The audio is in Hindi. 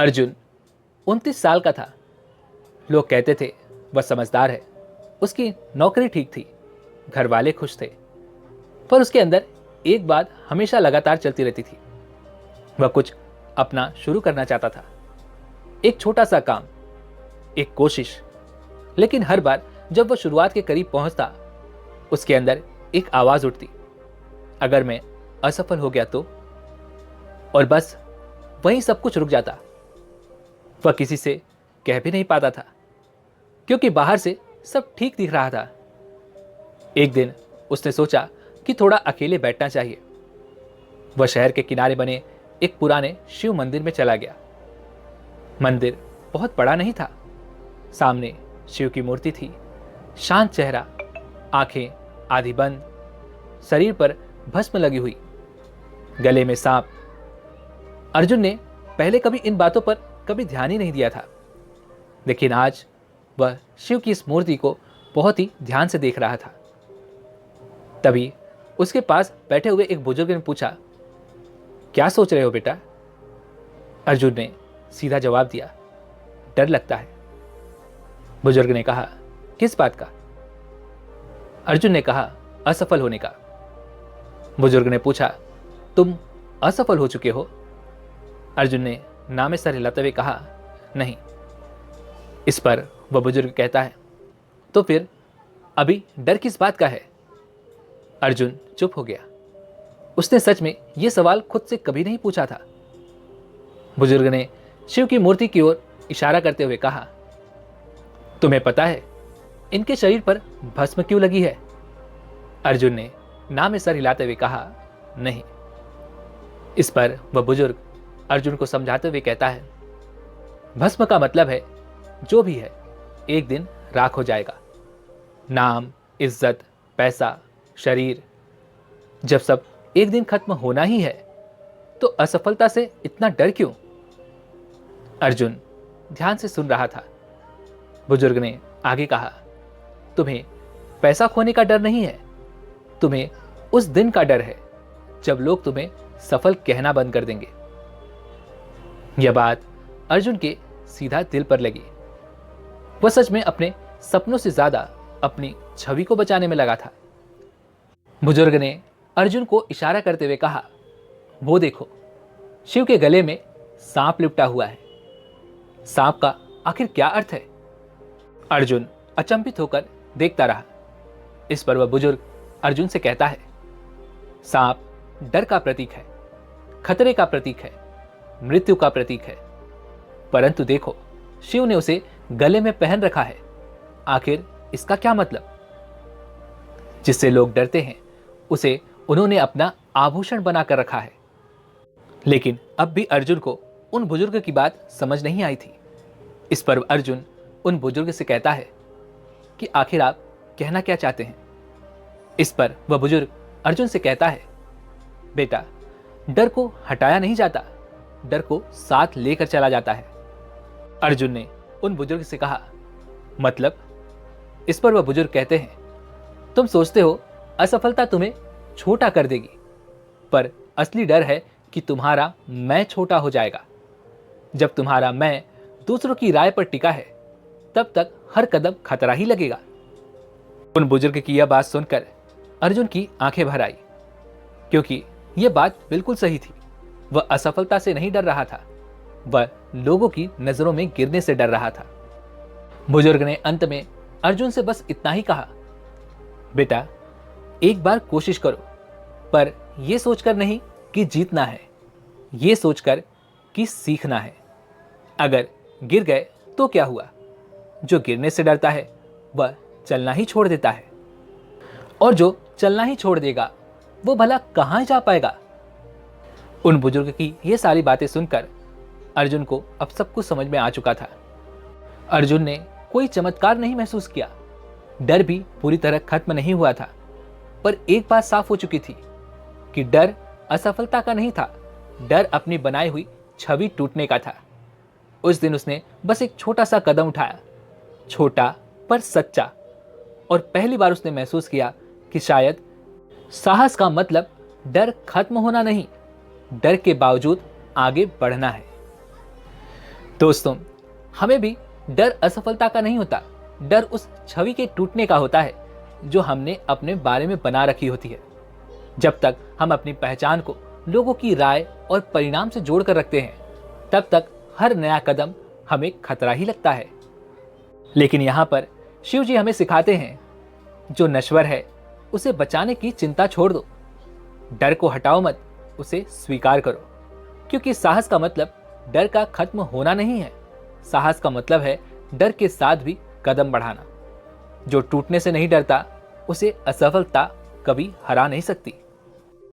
अर्जुन 29 साल का था। लोग कहते थे वह समझदार है, उसकी नौकरी ठीक थी, घर वाले खुश थे। पर उसके अंदर एक बात हमेशा लगातार चलती रहती थी। वह कुछ अपना शुरू करना चाहता था, एक छोटा सा काम, एक कोशिश। लेकिन हर बार जब वह शुरुआत के करीब पहुंचता, उसके अंदर एक आवाज उठती, अगर मैं असफल हो गया तो। और बस वहीं सब कुछ रुक जाता। वह किसी से कह भी नहीं पाता था, क्योंकि बाहर से सब ठीक दिख रहा था। एक दिन उसने सोचा कि थोड़ा अकेले बैठना चाहिए। वह शहर के किनारे बने एक पुराने शिव मंदिर में चला गया। मंदिर बहुत बड़ा नहीं था। सामने शिव की मूर्ति थी, शांत चेहरा, आंखें आधी बंद, शरीर पर भस्म लगी हुई, गले में सांप। अर्जुन ने पहले कभी इन बातों पर कभी ध्यान ही नहीं दिया था, लेकिन आज वह शिव की इस मूर्ति को बहुत ही ध्यान से देख रहा था। तभी उसके पास बैठे हुए एक बुजुर्ग ने पूछा, क्या सोच रहे हो बेटा? अर्जुन ने सीधा जवाब दिया, डर लगता है। बुजुर्ग ने कहा, किस बात का? अर्जुन ने कहा, असफल होने का। बुजुर्ग ने पूछा, तुम असफल हो चुके हो? अर्जुन ने ना में सर हिलाते हुए कहा, नहीं। इस पर वह बुजुर्ग कहता है, तो फिर अभी डर किस बात का है? अर्जुन चुप हो गया। उसने सच में यह सवाल खुद से कभी नहीं पूछा था। बुजुर्ग ने शिव की मूर्ति की ओर इशारा करते हुए कहा, तुम्हें पता है इनके शरीर पर भस्म क्यों लगी है? अर्जुन ने ना में सर हिलाते हुए कहा, नहीं। इस पर वह बुजुर्ग अर्जुन को समझाते हुए कहता है, भस्म का मतलब है जो भी है एक दिन राख हो जाएगा। नाम, इज्जत, पैसा, शरीर, जब सब एक दिन खत्म होना ही है तो असफलता से इतना डर क्यों? अर्जुन ध्यान से सुन रहा था। बुजुर्ग ने आगे कहा, तुम्हें पैसा खोने का डर नहीं है, तुम्हें उस दिन का डर है जब लोग तुम्हें सफल कहना बंद कर देंगे। यह बात अर्जुन के सीधा दिल पर लगी। वह सच में अपने सपनों से ज्यादा अपनी छवि को बचाने में लगा था। बुजुर्ग ने अर्जुन को इशारा करते हुए कहा, वो देखो, शिव के गले में सांप लिपटा हुआ है। सांप का आखिर क्या अर्थ है? अर्जुन अचंभित होकर देखता रहा। इस पर वह बुजुर्ग अर्जुन से कहता है, सांप डर का प्रतीक है, खतरे का प्रतीक है, मृत्यु का प्रतीक है। परंतु देखो, शिव ने उसे गले में पहन रखा है। आखिर इसका क्या मतलब? जिससे लोग डरते हैं उसे उन्होंने अपना आभूषण बनाकर रखा है। लेकिन अब भी अर्जुन को उन बुजुर्ग की बात समझ नहीं आई थी। इस पर अर्जुन उन बुजुर्ग से कहता है कि आखिर आप कहना क्या चाहते हैं? इस पर वह बुजुर्ग अर्जुन से कहता है, बेटा, डर को हटाया नहीं जाता, डर को साथ लेकर चला जाता है। अर्जुन ने उन बुजुर्ग से कहा, मतलब? इस पर वह बुजुर्ग कहते हैं, तुम सोचते हो असफलता तुम्हें छोटा कर देगी, पर असली डर है कि तुम्हारा मैं छोटा हो जाएगा। जब तुम्हारा मैं दूसरों की राय पर टिका है, तब तक हर कदम खतरा ही लगेगा। उन बुजुर्ग की यह बात सुनकर अर्जुन की आंखें भर आई, क्योंकि यह बात बिल्कुल सही थी। वह असफलता से नहीं डर रहा था, वह लोगों की नजरों में गिरने से डर रहा था। बुजुर्ग ने अंत में अर्जुन से बस इतना ही कहा, बेटा, एक बार कोशिश करो, पर यह सोचकर नहीं कि जीतना है, यह सोचकर कि सीखना है। अगर गिर गए तो क्या हुआ? जो गिरने से डरता है वह चलना ही छोड़ देता है, और जो चलना ही छोड़ देगा वो भला कहां जा पाएगा? उन बुजुर्ग की ये सारी बातें सुनकर अर्जुन को अब सब कुछ समझ में आ चुका था। अर्जुन ने कोई चमत्कार नहीं महसूस किया, डर भी पूरी तरह खत्म नहीं हुआ था, पर एक बात साफ हो चुकी थी कि डर असफलता का नहीं था, डर अपनी बनाई हुई छवि टूटने का था। उस दिन उसने बस एक छोटा सा कदम उठाया, छोटा पर सच्चा, और पहली बार उसने महसूस किया कि शायद साहस का मतलब डर खत्म होना नहीं, डर के बावजूद आगे बढ़ना है। दोस्तों, हमें भी डर असफलता का नहीं होता, डर उस छवि के टूटने का होता है जो हमने अपने बारे में बना रखी होती है। जब तक हम अपनी पहचान को लोगों की राय और परिणाम से जोड़कर रखते हैं, तब तक हर नया कदम हमें खतरा ही लगता है। लेकिन यहाँ पर शिव जी हमें सिखाते हैं, जो नश्वर है उसे बचाने की चिंता छोड़ दो, डर को हटाओ मत, उसे स्वीकार करो। क्योंकि साहस का मतलब डर का खत्म होना नहीं है, साहस का मतलब है डर के साथ भी कदम बढ़ाना। जो टूटने से नहीं डरता, उसे असफलता कभी हरा नहीं सकती।